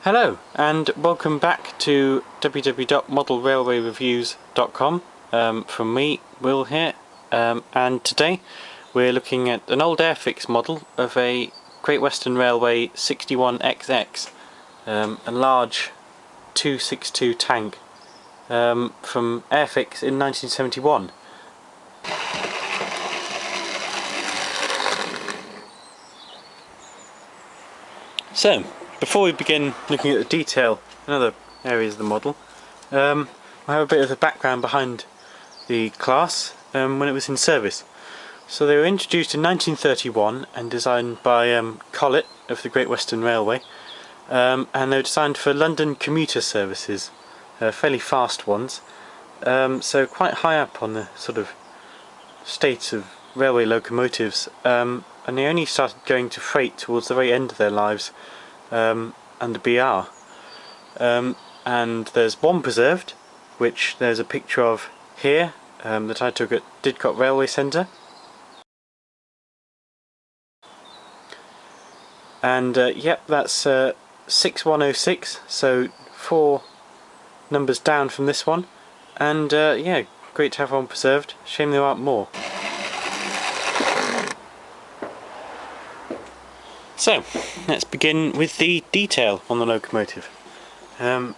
Hello and welcome back to www.modelrailwayreviews.com from me, Will here, and today we're looking at an old Airfix model of a Great Western Railway 61XX, a large 262 tank from Airfix in 1971. So, before we begin looking at the detail in other areas of the model, I have a bit of the background behind the class when it was in service. So they were introduced in 1931 and designed by Collett of the Great Western Railway, and they were designed for London commuter services, fairly fast ones, so quite high up on the sort of states of railway locomotives, and they only started going to freight towards the very end of their lives under BR. And there's one preserved, which there's a picture of here, that I took at Didcot Railway Centre. And yep, that's 6106, so 4 numbers down from this one. And yeah, great to have one preserved. Shame there aren't more. So, let's begin with the detail on the locomotive. And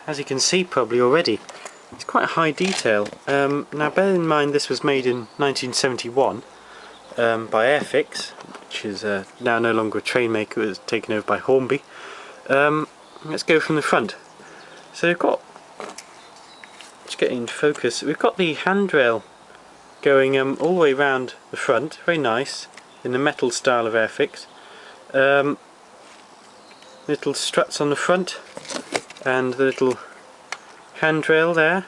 as you can see probably already, it's quite high detail. Now bear in mind this was made in 1971 by Airfix, which is now no longer a train maker. It was taken over by Hornby. Let's go from the front. So we've got, just getting into focus, we've got the handrail going all the way around the front, very nice, in the metal style of Airfix. Little struts on the front and the little handrail there,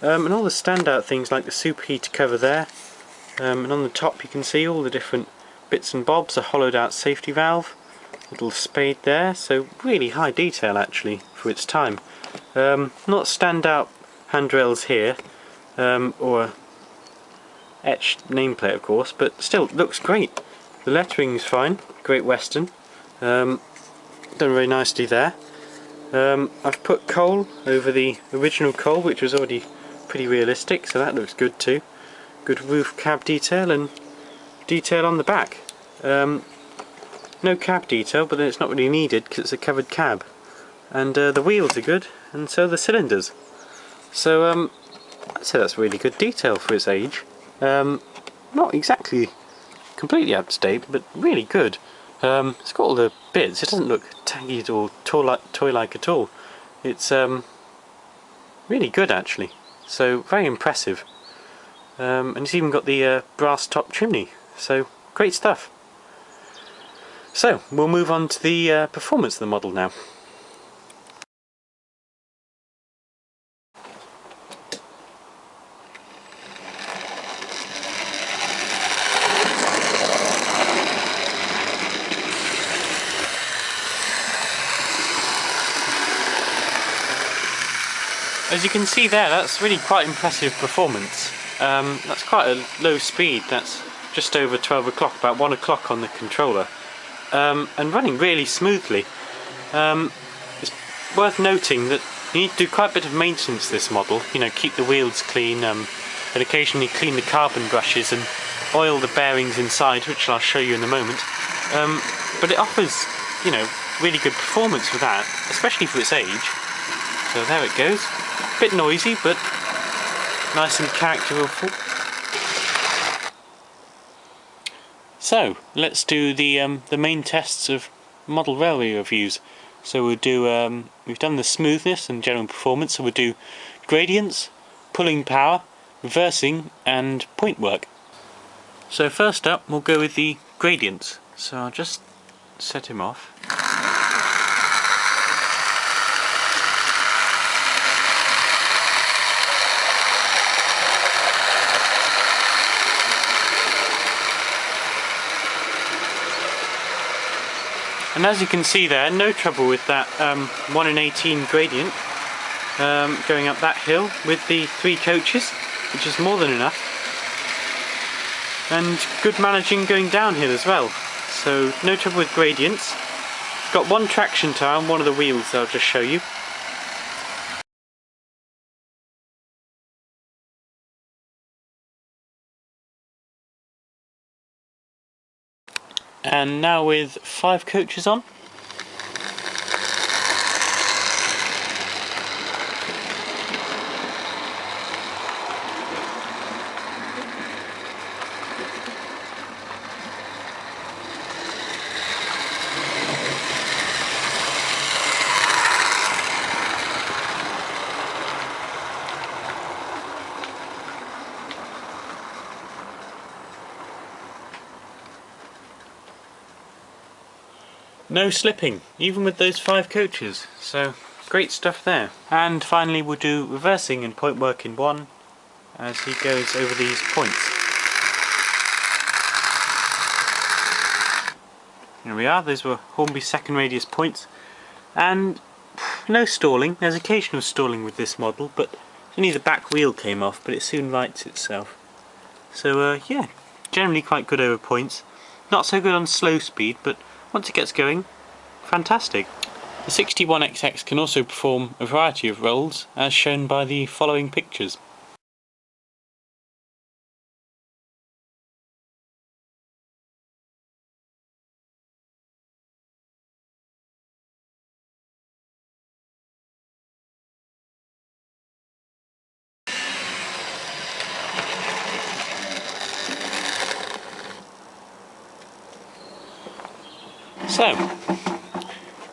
and all the standout things like the superheater cover there, and on the top you can see all the different bits and bobs, a hollowed out safety valve, little spade there, so really high detail actually for its time. Not standout handrails here, or etched nameplate of course, but still looks great. The lettering's fine, Great Western, done very nicely there. I've put coal over the original coal, which was already pretty realistic, so that looks good too. Good roof cab detail and detail on the back. No cab detail, but then it's not really needed because it's a covered cab. And the wheels are good, and so are the cylinders. So I'd say that's really good detail for its age. Not exactly completely up to date, but really good. It's got all the bits. It doesn't look taggy or toy-like at all. It's really good actually. So very impressive. And it's even got the brass top chimney. So great stuff. So we'll move on to the performance of the model now. As you can see there, that's really quite impressive performance. That's quite a low speed, that's just over 12 o'clock, about 1 o'clock on the controller, and running really smoothly. It's worth noting that you need to do quite a bit of maintenance to this model, you know, keep the wheels clean, and occasionally clean the carbon brushes and oil the bearings inside, which I'll show you in a moment. But it offers, you know, really good performance for that, especially for its age. So there it goes. Bit noisy, but nice and characterful. So let's do the main tests of model railway reviews. So we'll do we've done the smoothness and general performance. So we'll do gradients, pulling power, reversing, and point work. So first up, we'll go with the gradients. So I'll just set him off. And as you can see there, no trouble with that 1 in 18 gradient going up that hill with the 3 coaches, which is more than enough. And good managing going downhill as well, so no trouble with gradients. got one traction tyre on one of the wheels I'll just show you. And now with 5 coaches on. No slipping, even with those 5 coaches, so great stuff there. And finally we'll do reversing and point work in one as he goes over these points. Here we are, those were Hornby second radius points, and no stalling. There's occasional stalling with this model, but only the back wheel came off, but it soon rights itself. So yeah, generally quite good over points. Not so good on slow speed, but once it gets going, fantastic. The 61XX can also perform a variety of roles, as shown by the following pictures. So,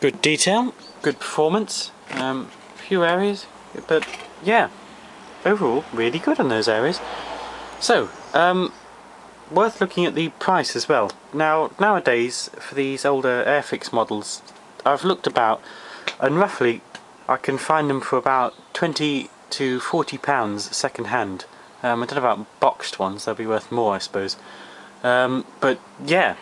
good detail, good performance, a few areas, but yeah, overall really good on those areas. So, worth looking at the price as well. Now, nowadays, for these older Airfix models, I've looked about, and roughly I can find them for about £20 to £40 second hand. I don't know about boxed ones, they'll be worth more I suppose. But yeah,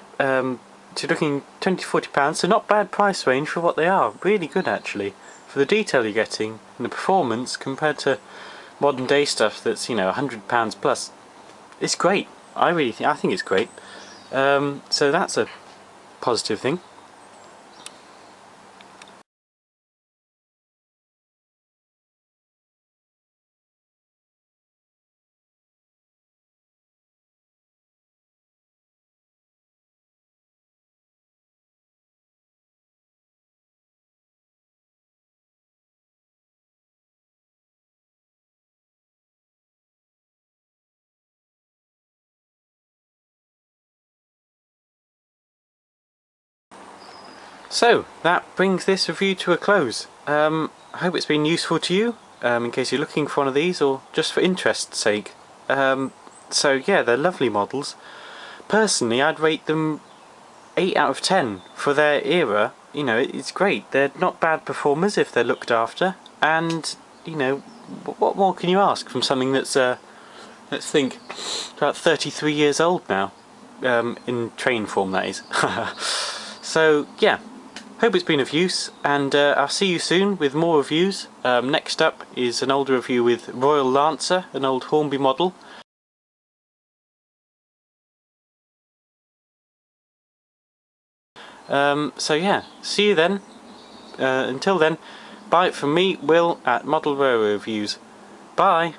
so looking £20 to £40, so not bad price range for what they are. Really good actually, for the detail you're getting and the performance compared to modern day stuff that's, you know, £100 plus. It's great. I think it's great. So that's a positive thing. So that brings this review to a close. I hope it's been useful to you, in case you're looking for one of these or just for interest's sake. So yeah, they're lovely models. Personally, I'd rate them 8 out of 10 for their era. You know, it's great. They're not bad performers if they're looked after, and you know, what more can you ask from something that's let's think, about 33 years old now, in train form that is. So yeah, hope it's been of use, and I'll see you soon with more reviews. Next up is an older review with Royal Lancer, an old Hornby model. So yeah, see you then. Until then, bye from me, Will, at Model Railway Reviews. Bye!